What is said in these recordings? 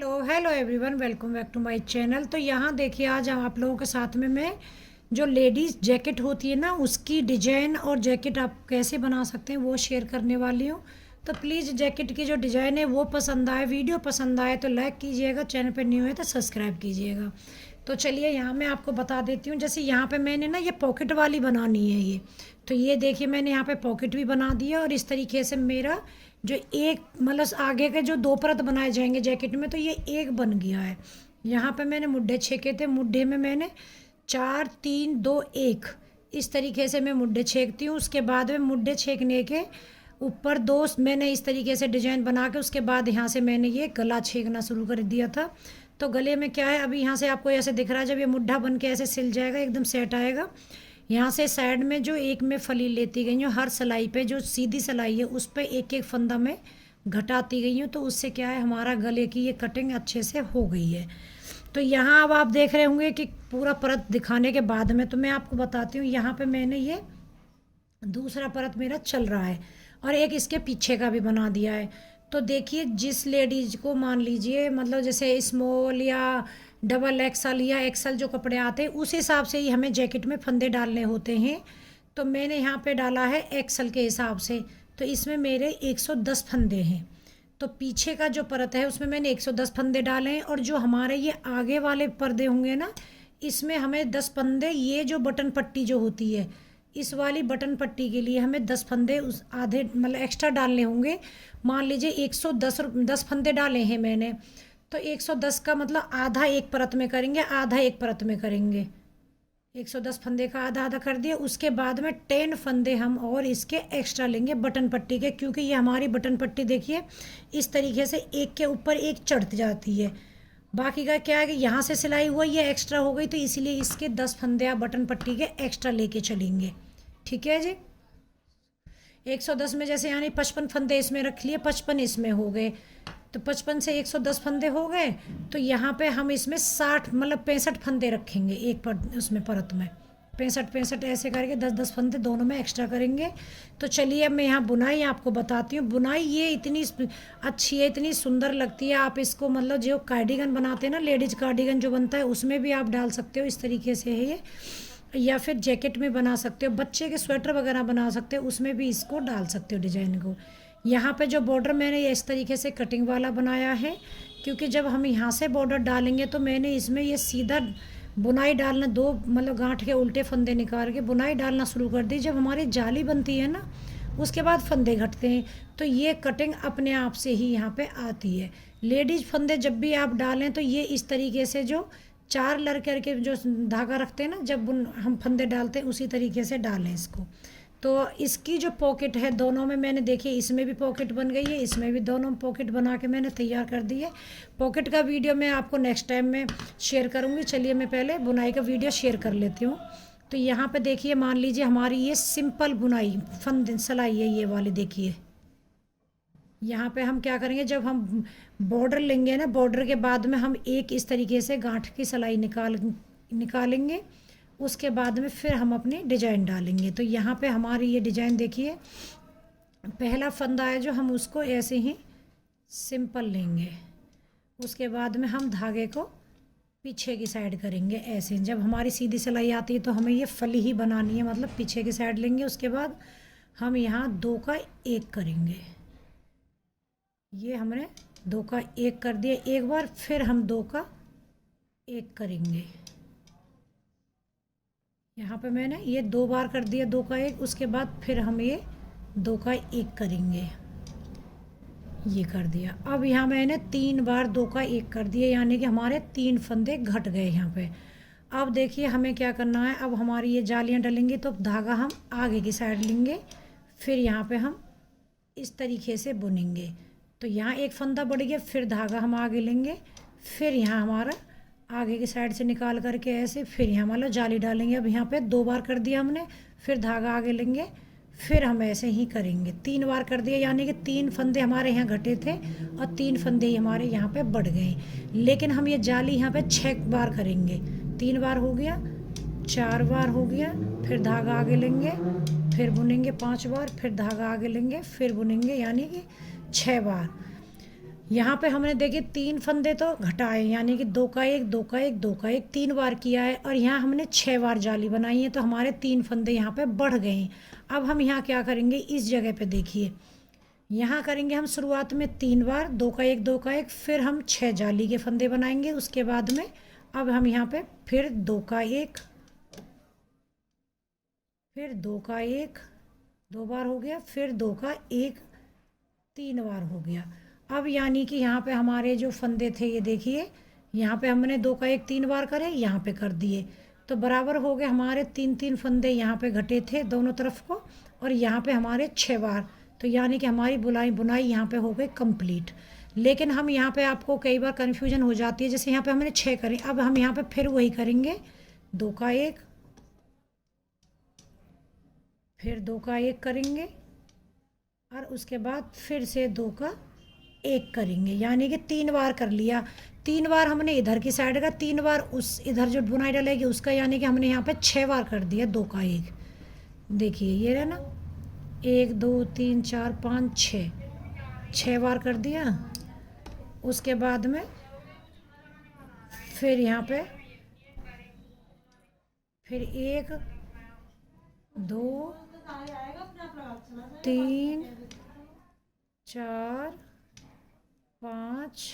Hello everyone, welcome back to my channel. तो यहाँ देखिए, आज हम आप लोगों के साथ में मैं जो लेडीज़ जैकेट होती है ना, उसकी डिजाइन और जैकेट आप कैसे बना सकते हैं वो शेयर करने वाली हूँ। तो प्लीज़ जैकेट की जो डिज़ाइन है वो पसंद आए, वीडियो पसंद आए तो लाइक कीजिएगा, चैनल पर न्यू है तो सब्सक्राइब कीजिएगा। तो चलिए यहाँ मैं आपको बता देती हूँ। जैसे यहाँ पे मैंने ना ये पॉकेट वाली बनानी है ये, तो ये देखिए मैंने यहाँ पे पॉकेट भी बना दिया। और इस तरीके से मेरा जो एक मतलब आगे के जो दो परत बनाए जाएंगे जैकेट में, तो ये एक बन गया है। यहाँ पे मैंने मुड्ढे छेके थे, मुड्ढे में मैंने 4 3 2 1 इस तरीके से मैं मुड्ढे छेकती हूँ। उसके बाद में मुड्ढे छेकने के ऊपर दो मैंने इस तरीके से डिजाइन बना के उसके बाद यहाँ से मैंने ये गला छेकना शुरू कर दिया था। तो गले में क्या है, अभी यहाँ से आपको ऐसे दिख रहा है, जब ये मुड्ढा बन के ऐसे सिल जाएगा, एकदम सेट आएगा। यहाँ से साइड में जो एक में फली लेती गई हूँ, हर सिलाई पे जो सीधी सिलाई है उस पर एक एक फंदा में घटाती गई हूँ। तो उससे क्या है, हमारा गले की ये कटिंग अच्छे से हो गई है। तो यहाँ अब आप देख रहे होंगे कि पूरा परत दिखाने के बाद में तो मैं आपको बताती हूँ, यहाँ पे मैंने ये दूसरा परत मेरा चल रहा है और एक इसके पीछे का भी बना दिया है। तो देखिए, जिस लेडीज को मान लीजिए मतलब जैसे स्मॉल या डबल एक्सल या एक्सल जो कपड़े आते हैं उस हिसाब से ही हमें जैकेट में फंदे डालने होते हैं। तो मैंने यहाँ पे डाला है एक्सल के हिसाब से। तो इसमें मेरे 110 फंदे हैं। तो पीछे का जो परत है उसमें मैंने 110 फंदे डाले हैं, और जो हमारे ये आगे वाले पर्दे होंगे ना, इसमें हमें 10 फंदे, ये जो बटन पट्टी जो होती है इस वाली बटन पट्टी के लिए हमें 10 फंदे उस आधे मतलब एक्स्ट्रा डालने होंगे। मान लीजिए 110 फंदे डाले हैं मैंने, तो 110 का मतलब आधा एक परत में करेंगे, आधा एक परत में करेंगे। 110 फंदे का आधा आधा कर दिया। उसके बाद में 10 फंदे हम और इसके एक्स्ट्रा लेंगे बटन पट्टी के, क्योंकि ये हमारी बटन पट्टी देखिए इस तरीके से एक के ऊपर एक चढ़ जाती है। बाकी का क्या है कि यहाँ से सिलाई हुआ ये एक्स्ट्रा हो गई, तो इसलिए इसके 10 फंदे आप बटन पट्टी के एक्स्ट्रा लेके चलेंगे। ठीक है जी। 110 में जैसे यानी 55 फंदे इसमें रख लिए, 55 इसमें हो गए, तो 55 से 110 फंदे हो गए। तो यहाँ पे हम इसमें 60 मतलब 65 फंदे रखेंगे एक उसमें परत में, 65 ऐसे करके 10 फंदे दोनों में एक्स्ट्रा करेंगे। तो चलिए अब मैं यहाँ बुनाई आपको बताती हूँ। बुनाई ये इतनी अच्छी है, इतनी सुंदर लगती है। आप इसको मतलब जो कार्डिगन बनाते हैं ना, लेडीज कार्डिगन जो बनता है उसमें भी आप डाल सकते हो, इस तरीके से है ये। या फिर जैकेट में बना सकते हो, बच्चे के स्वेटर वगैरह बना सकते हो, उसमें भी इसको डाल सकते हो डिजाइन को। यहाँ पे जो बॉर्डर मैंने ये इस तरीके से कटिंग वाला बनाया है, क्योंकि जब हम यहाँ से बॉर्डर डालेंगे तो मैंने इसमें ये सीधा बुनाई डालना, दो मतलब गांठ के उल्टे फंदे निकाल के बुनाई डालना शुरू कर दी। जब हमारी जाली बनती है ना, उसके बाद फंदे घटते हैं, तो ये कटिंग अपने आप से ही यहाँ पे आती है। लेडीज फंदे जब भी आप डालें तो ये इस तरीके से जो 4 लर करके जो धागा रखते हैं ना, जब हम फंदे डालते हैं उसी तरीके से डालें इसको। तो इसकी जो पॉकेट है दोनों में मैंने देखिए, इसमें भी पॉकेट बन गई है, इसमें भी दोनों पॉकेट बना के मैंने तैयार कर दी है। पॉकेट का वीडियो मैं आपको नेक्स्ट टाइम में शेयर करूँगी। चलिए मैं पहले बुनाई का वीडियो शेयर कर लेती हूँ। तो यहाँ पे देखिए, मान लीजिए हमारी ये सिंपल बुनाई फंद सिलाई है ये वाली। देखिए यहाँ पे हम क्या करेंगे, जब हम बॉर्डर लेंगे ना, बॉर्डर के बाद में हम एक इस तरीके से गांठ की सिलाई निकालेंगे। उसके बाद में फिर हम अपनी डिजाइन डालेंगे। तो यहाँ पे हमारी ये डिजाइन देखिए, पहला फंदा है जो हम उसको ऐसे ही सिंपल लेंगे। उसके बाद में हम धागे को पीछे की साइड करेंगे ऐसे। जब हमारी सीधी सिलाई आती है तो हमें ये फली ही बनानी है, मतलब पीछे की साइड लेंगे। उसके बाद हम यहाँ 2 का 1 करेंगे। ये हमने 2 का 1 कर दिया एक बार, फिर हम 2 का 1 करेंगे। यहाँ पे मैंने ये 2 बार कर दिया 2 का 1। उसके बाद फिर हम ये 2 का 1 करेंगे, ये कर दिया। अब यहाँ मैंने 3 बार 2 का 1 कर दिया, यानी कि हमारे 3 फंदे घट गए यहाँ पे। अब देखिए हमें क्या करना है, अब हमारी ये जालियाँ डलेंगी तो धागा हम आगे की साइड लेंगे, फिर यहाँ पे हम इस तरीके से बुनेंगे। तो यहाँ एक फंदा बढ़ गया, फिर धागा हम आगे लेंगे, फिर यहाँ हमारा आगे की साइड से निकाल करके ऐसे, फिर यहाँ मतलब जाली डालेंगे। अब यहाँ पे 2 बार कर दिया हमने, फिर धागा आगे लेंगे, फिर हम ऐसे ही करेंगे। 3 बार कर दिया, यानी कि 3 फंदे हमारे यहाँ घटे थे और 3 फंदे ही हमारे यहाँ पे बढ़ गए। लेकिन हम ये जाली यहाँ पे 6 बार करेंगे। 3 बार हो गया, 4 बार हो गया, फिर धागा आगे लेंगे, फिर बुनेंगे 5 बार, फिर धागा आगे लेंगे, फिर बुनेंगे, यानी कि 6 बार। यहाँ पे हमने देखे 3 फंदे तो घटाए, यानी कि 2 का 1 2 का 1 2 का 1 3 बार किया है, और यहाँ हमने 6 बार जाली बनाई है, तो हमारे 3 फंदे यहाँ पे बढ़ गए हैं। अब हम यहाँ क्या करेंगे, इस जगह पे देखिए, यहाँ करेंगे हम शुरुआत में 3 बार 2 का 1 2 का 1, फिर हम 6 जाली के फंदे बनाएंगे। उसके बाद में अब हम यहाँ पे फिर 2 का 1, फिर 2 का 1 2 बार हो गया, फिर 2 का 1 3 बार हो गया। अब यानी कि यहाँ पे हमारे जो फंदे थे ये देखिए, यहाँ पे हमने 2 का 1 3 बार करे, यहाँ पे कर दिए, तो बराबर हो गए हमारे 3 फंदे यहाँ पे घटे थे दोनों तरफ को, और यहाँ पे हमारे 6 बार, तो यानी कि हमारी बुनाई यहाँ पे हो गई कंप्लीट। लेकिन हम यहाँ पे आपको कई बार कन्फ्यूजन हो जाती है, जैसे यहाँ पे हमने 6 करें, अब हम यहाँ पे फिर वही करेंगे, 2 का 1, फिर 2 का 1 करेंगे, और उसके बाद फिर से 2 का 1 करेंगे, यानी कि 3 बार कर लिया। 3 बार हमने इधर की साइड का, 3 बार उस इधर जो बुनाई डलेगी उसका, यानी कि हमने यहाँ पे 6 बार कर दिया 2 का 1। देखिए ये रहा ना, 1 2 3 4 5 6 बार कर दिया। उसके बाद में फिर यहाँ पे फिर 1 2 3 4 5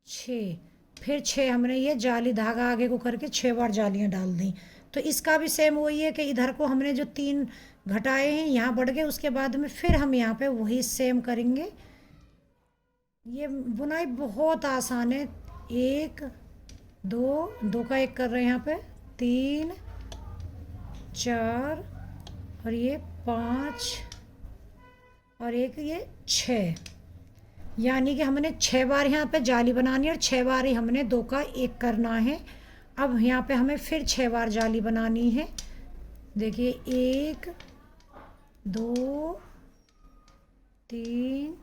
6, फिर 6 हमने ये जाली धागा आगे को करके 6 बार जालियां डाल दी। तो इसका भी सेम वही है कि इधर को हमने जो 3 घटाए हैं यहाँ बढ़ गए, उसके बाद में फिर हम यहाँ पे वही सेम करेंगे। ये बुनाई बहुत आसान है। 1 2 का 1 कर रहे हैं यहाँ पे, 3 4 और ये 5 और एक ये 6, यानी कि हमने 6 बार यहाँ पे जाली बनानी है, और 6 बार ही हमने 2 का 1 करना है। अब यहाँ पे हमें फिर 6 बार जाली बनानी है। देखिए 1 2 3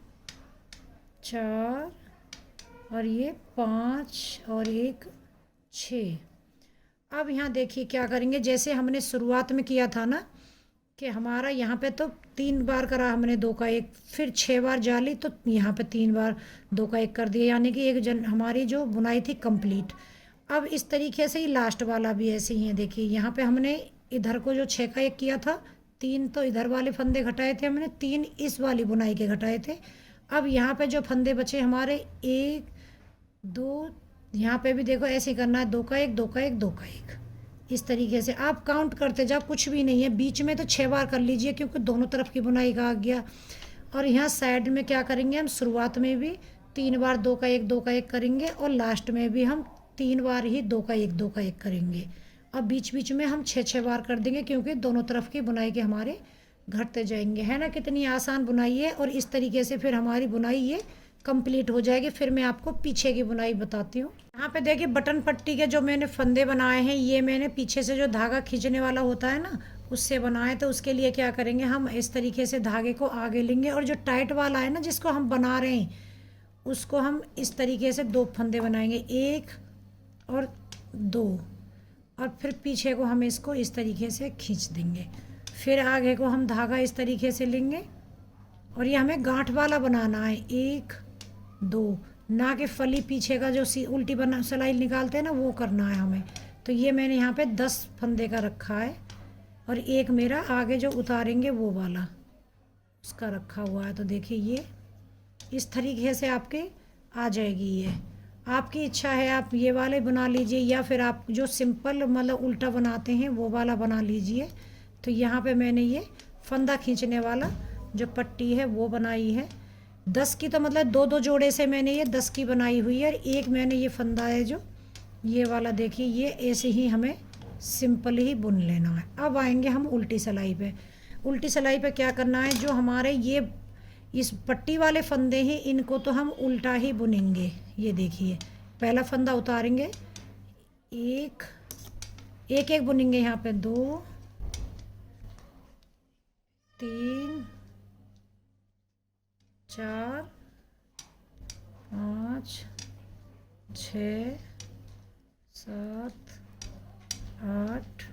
4 और ये 5 और एक 6। अब यहाँ देखिए क्या करेंगे, जैसे हमने शुरुआत में किया था ना कि हमारा यहाँ पे तो 3 बार करा हमने 2 का 1, फिर 6 बार जाली, तो यहाँ पे 3 बार 2 का 1 कर दिया, यानी कि हमारी जो बुनाई थी कंप्लीट। अब इस तरीके से ही लास्ट वाला भी ऐसे ही है। देखिए यहाँ पे हमने इधर को जो 6 का 1 किया था, 3 तो इधर वाले फंदे घटाए थे हमने, 3 इस वाली बुनाई के घटाए थे। अब यहाँ पे जो फंदे बचे हमारे 1 2, यहाँ पे भी देखो ऐसे ही करना है, 2 का 1 2 का 1 2 का 1, इस तरीके से आप काउंट करते जाओ, कुछ भी नहीं है। बीच में तो 6 बार कर लीजिए क्योंकि दोनों तरफ की बुनाई का आ गया। और यहाँ साइड में क्या करेंगे, हम शुरुआत में भी 3 बार 2 का 1 2 का 1 करेंगे, और लास्ट में भी हम 3 बार ही 2 का 1 2 का 1 करेंगे। अब बीच बीच में हम 6 बार कर देंगे क्योंकि दोनों तरफ की बुनाई के हमारे घटते जाएंगे। है ना, कितनी आसान बुनाई है। और इस तरीके से फिर हमारी बुनाई ये कंप्लीट हो जाएगी। फिर मैं आपको पीछे की बुनाई बताती हूँ। यहाँ पे देखिए बटन पट्टी के जो मैंने फंदे बनाए हैं, ये मैंने पीछे से जो धागा खींचने वाला होता है ना, उससे बनाए। तो उसके लिए क्या करेंगे, हम इस तरीके से धागे को आगे लेंगे, और जो टाइट वाला है ना जिसको हम बना रहे हैं, उसको हम इस तरीके से 2 फंदे बनाएंगे, 1 और 2, और फिर पीछे को हम इसको इस तरीके से खींच देंगे। फिर आगे को हम धागा इस तरीके से लेंगे, और ये हमें गांठ वाला बनाना है, 1 2, ना कि फली पीछे का जो उल्टी बना सिलाई निकालते हैं ना, वो करना है हमें। तो ये मैंने यहाँ पे 10 फंदे का रखा है, और एक मेरा आगे जो उतारेंगे वो वाला उसका रखा हुआ है। तो देखिए ये इस तरीके से आपके आ जाएगी। ये आपकी इच्छा है, आप ये वाले बना लीजिए, या फिर आप जो सिंपल मतलब उल्टा बनाते हैं वो वाला बना लीजिए। तो यहाँ पे मैंने ये फंदा खींचने वाला जो पट्टी है वो बनाई है। 10 की तो मतलब 2 जोड़े से मैंने ये 10 की बनाई हुई है। और एक मैंने ये फंदा है जो ये वाला, देखिए ये ऐसे ही हमें सिंपल ही बुन लेना है। अब आएंगे हम उल्टी सिलाई पे। उल्टी सिलाई पे क्या करना है, जो हमारे ये इस पट्टी वाले फंदे हैं, इनको तो हम उल्टा ही बुनेंगे। ये देखिए पहला फंदा उतारेंगे, एक एक बुनेंगे, यहाँ पे 2 3 4 5 6 7 8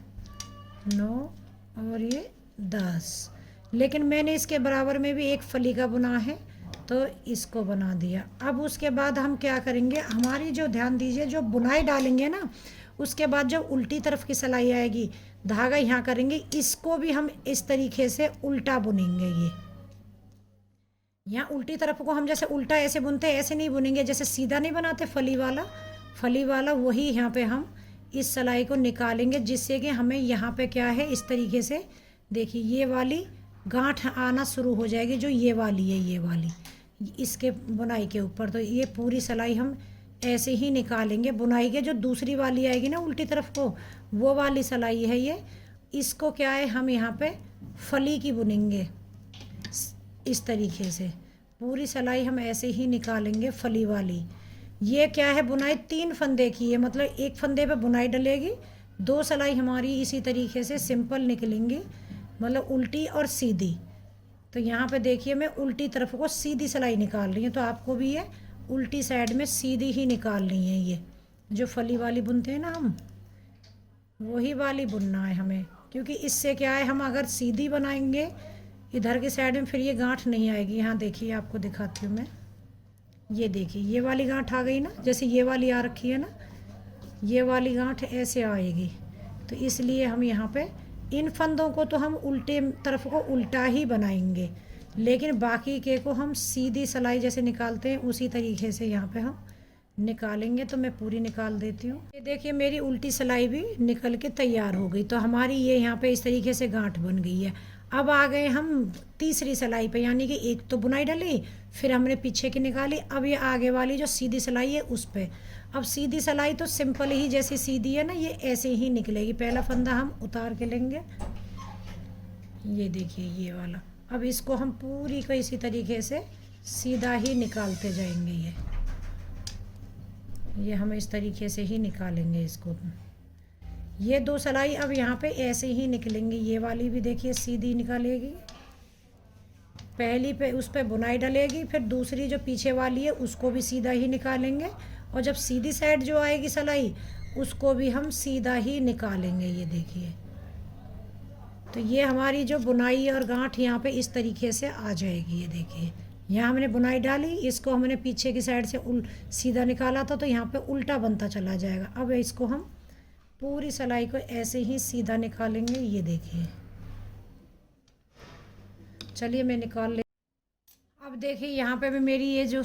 9 और ये 10। लेकिन मैंने इसके बराबर में भी एक फली का बुना है, तो इसको बना दिया। अब उसके बाद हम क्या करेंगे, हमारी जो ध्यान दीजिए जो बुनाई डालेंगे ना, उसके बाद जो उल्टी तरफ की सिलाई आएगी, धागा यहाँ करेंगे, इसको भी हम इस तरीके से उल्टा बुनेंगे। ये यहाँ उल्टी तरफ को हम जैसे उल्टा ऐसे बुनते हैं, ऐसे नहीं बुनेंगे, जैसे सीधा नहीं बनाते फली वाला वही यहाँ पे हम इस सिलाई को निकालेंगे, जिससे कि हमें यहाँ पे क्या है, इस तरीके से देखिए ये वाली गांठ आना शुरू हो जाएगी, जो ये वाली है, ये वाली इसके बुनाई के ऊपर। तो ये पूरी सिलाई हम ऐसे ही निकालेंगे बुनाई के। जो दूसरी वाली आएगी ना उल्टी तरफ को, वो वाली सिलाई है ये, इसको क्या है हम यहाँ पे फली की बुनेंगे। इस तरीके से पूरी सिलाई हम ऐसे ही निकालेंगे फली वाली। ये क्या है, बुनाई 3 फंदे की है, मतलब एक फंदे पे बुनाई डलेगी, 2 सिलाई हमारी इसी तरीके से सिंपल निकलेंगी, मतलब उल्टी और सीधी। तो यहाँ पे देखिए मैं उल्टी तरफ को सीधी सिलाई निकाल रही हूँ, तो आपको भी ये उल्टी साइड में सीधी ही निकालनी है। ये जो फली वाली बुनते हैं ना हम, वही वाली बुनना है हमें, क्योंकि इससे क्या है, हम अगर सीधी बनाएंगे इधर की साइड में, फिर ये गांठ नहीं आएगी। यहाँ देखिए आपको दिखाती हूँ मैं, ये देखिए ये वाली गांठ आ गई ना, जैसे ये वाली आ रखी है ना, ये वाली गांठ ऐसे आएगी। तो इसलिए हम यहाँ पे इन फंदों को तो हम उल्टे तरफ को उल्टा ही बनाएंगे, लेकिन बाकी के को हम सीधी सिलाई जैसे निकालते हैं उसी तरीके से यहाँ पे हम निकालेंगे। तो मैं पूरी निकाल देती हूँ। ये देखिए मेरी उल्टी सिलाई भी निकल के तैयार हो गई। तो हमारी ये यहाँ पे इस तरीके से गांठ बन गई है। अब आ गए हम तीसरी सिलाई पे, यानी कि एक तो बुनाई डली, फिर हमने पीछे की निकाली, अब ये आगे वाली जो सीधी सिलाई है उस पे। अब सीधी सिलाई तो सिंपल ही जैसे सीधी है ना, ये ऐसे ही निकलेगी। पहला फंदा हम उतार के लेंगे, ये देखिए ये वाला। अब इसको हम पूरी को इसी तरीके से सीधा ही निकालते जाएंगे। ये हम इस तरीके से ही निकालेंगे इसको। ये 2 सिलाई अब यहाँ पे ऐसे ही निकलेंगी। ये वाली भी देखिए सीधी निकालेगी, पहली पे उस पे बुनाई डलेगी, फिर दूसरी जो पीछे वाली है उसको भी सीधा ही निकालेंगे, और जब सीधी साइड जो आएगी सिलाई उसको भी हम सीधा ही निकालेंगे। ये देखिए, तो ये हमारी जो बुनाई और गांठ यहाँ पे इस तरीके से आ जाएगी। ये देखिए यहाँ हमने बुनाई डाली, इसको हमने पीछे की साइड से सीधा निकाला था, तो यहाँ पे उल्टा बनता चला जाएगा। अब इसको हम पूरी सिलाई को ऐसे ही सीधा निकालेंगे। ये देखिए, चलिए मैं निकाल ले। अब देखिए यहाँ पे भी मेरी ये जो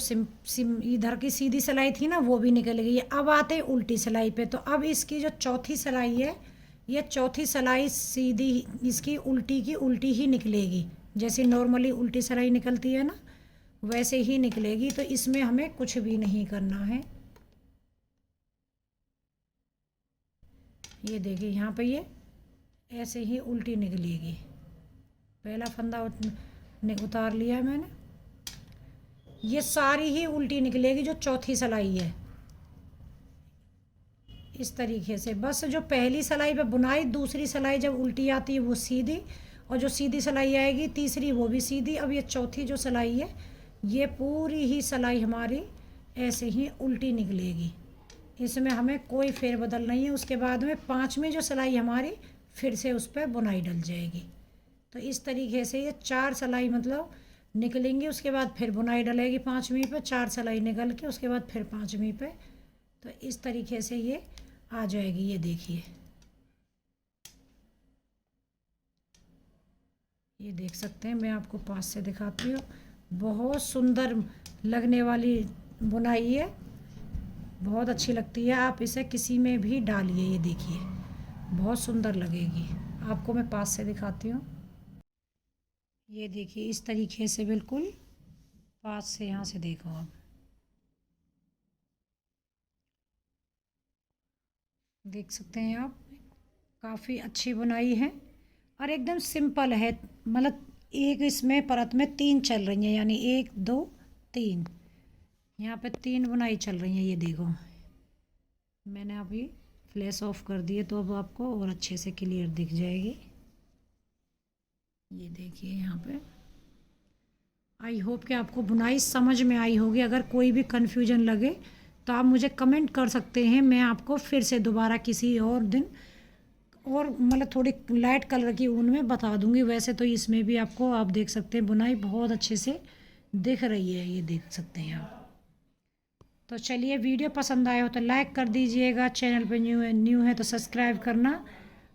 इधर की सीधी सिलाई थी ना, वो भी निकल गई है। अब आते हैं उल्टी सिलाई पे। तो अब इसकी जो चौथी सिलाई है, ये चौथी सिलाई सीधी इसकी उल्टी की उल्टी ही निकलेगी, जैसे नॉर्मली उल्टी सिलाई निकलती है ना, वैसे ही निकलेगी। तो इसमें हमें कुछ भी नहीं करना है। ये देखिए यहाँ पे ये ऐसे ही उल्टी निकलेगी। पहला फंदा उतार लिया है मैंने, ये सारी ही उल्टी निकलेगी जो चौथी सिलाई है, इस तरीके से। बस जो पहली सिलाई पे बुनाई, दूसरी सिलाई जब उल्टी आती है वो सीधी, और जो सीधी सिलाई आएगी तीसरी वो भी सीधी। अब ये चौथी जो सिलाई है, ये पूरी ही सिलाई हमारी ऐसे ही उल्टी निकलेगी, इसमें हमें कोई फेरबदल नहीं है। उसके बाद में 5वीं जो सिलाई हमारी फिर से उस पर बुनाई डल जाएगी। तो इस तरीके से ये 4 सिलाई मतलब निकलेंगी, उसके बाद फिर बुनाई डलेगी 5वीं पे, 4 सिलाई निकल के उसके बाद फिर 5वीं पे। तो इस तरीके से ये आ जाएगी। ये देखिए, ये देख सकते हैं, मैं आपको पास से दिखाती हूँ। बहुत सुंदर लगने वाली बुनाई है, बहुत अच्छी लगती है। आप इसे किसी में भी डालिए, ये देखिए बहुत सुंदर लगेगी। आपको मैं पास से दिखाती हूँ। ये देखिए इस तरीके से, बिल्कुल पास से, यहाँ से देखो आप, देख सकते हैं आप, काफ़ी अच्छी बुनाई है और एकदम सिंपल है। मतलब एक इसमें परत में 3 चल रही हैं, यानी 1 2 3, यहाँ पे 3 बुनाई चल रही हैं। ये देखो मैंने अभी फ्लैश ऑफ कर दिए, तो अब आपको और अच्छे से क्लियर दिख जाएगी। ये देखिए यहाँ पे। आई होप कि आपको बुनाई समझ में आई होगी। अगर कोई भी कन्फ्यूजन लगे तो आप मुझे कमेंट कर सकते हैं, मैं आपको फिर से दोबारा किसी और दिन और मतलब थोड़ी लाइट कलर की ऊन में बता दूंगी। वैसे तो इसमें भी आपको, आप देख सकते हैं, बुनाई बहुत अच्छे से दिख रही है, ये देख सकते हैं आप। तो चलिए, वीडियो पसंद आया हो तो लाइक कर दीजिएगा, चैनल पे न्यू है तो सब्सक्राइब करना,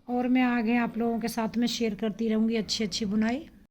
और मैं आगे आप लोगों के साथ में शेयर करती रहूँगी अच्छी अच्छी बुनाई।